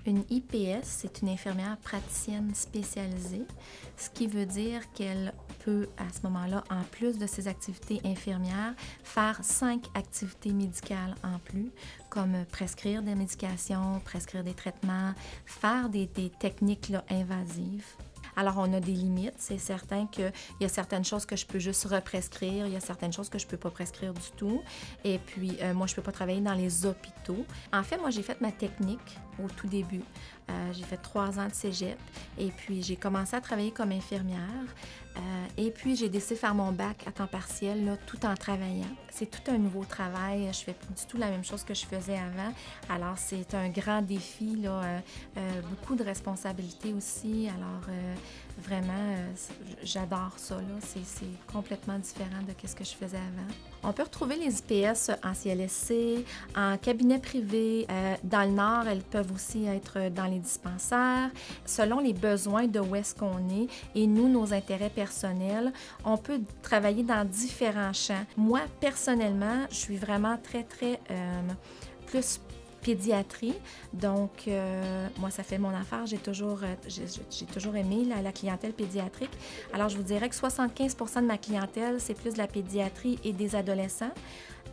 Une IPS, c'est une infirmière praticienne spécialisée, ce qui veut dire qu'elle peut, à ce moment-là, en plus de ses activités infirmières, faire 5 activités médicales en plus, comme prescrire des médications, prescrire des traitements, faire des techniques là, invasives. Alors, on a des limites. C'est certain qu'il y a certaines choses que je peux juste represcrire, il y a certaines choses que je ne peux pas prescrire du tout. Et puis, moi, je ne peux pas travailler dans les hôpitaux. En fait, moi, j'ai fait ma technique au tout début. J'ai fait 3 ans de cégep et puis j'ai commencé à travailler comme infirmière. Et puis, j'ai décidé de faire mon bac à temps partiel, là, tout en travaillant. C'est tout un nouveau travail. Je fais plus du tout la même chose que je faisais avant. Alors, c'est un grand défi, là, beaucoup de responsabilités aussi. Alors, vraiment, j'adore ça, là. C'est complètement différent de ce que je faisais avant. On peut retrouver les IPS en CLSC, en cabinet privé. Dans le Nord, elles peuvent aussi être dans les dispensaires. Selon les besoins de où est-ce qu'on est et nous, nos intérêts personnels, on peut travailler dans différents champs. Moi, personnellement, je suis vraiment très plus pédiatrie. Donc, moi, ça fait mon affaire. J'ai toujours aimé la clientèle pédiatrique. Alors, je vous dirais que 75% de ma clientèle, c'est plus de la pédiatrie et des adolescents.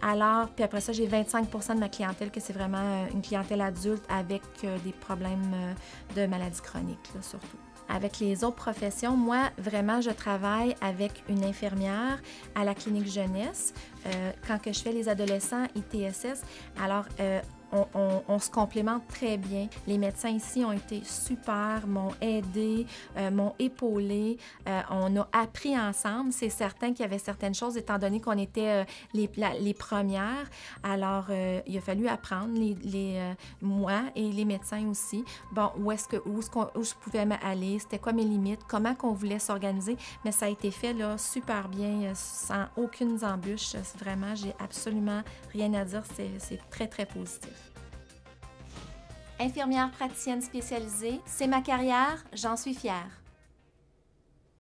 Alors, puis après ça, j'ai 25% de ma clientèle que c'est vraiment une clientèle adulte avec des problèmes de maladies chroniques, là, surtout. Avec les autres professions, moi, vraiment, je travaille avec une infirmière à la clinique jeunesse. Quand que je fais les adolescents ITSS, alors on se complémente très bien. Les médecins ici ont été super, m'ont aidé, m'ont épaulé. On a appris ensemble. C'est certain qu'il y avait certaines choses, étant donné qu'on était les premières. Alors, il a fallu apprendre, moi et les médecins aussi. Bon, où je pouvais aller, c'était quoi mes limites, comment qu'on voulait s'organiser. Mais ça a été fait là, super bien, sans aucune embûche. Vraiment, j'ai absolument rien à dire. C'est très positif. Infirmière praticienne spécialisée, c'est ma carrière, j'en suis fière.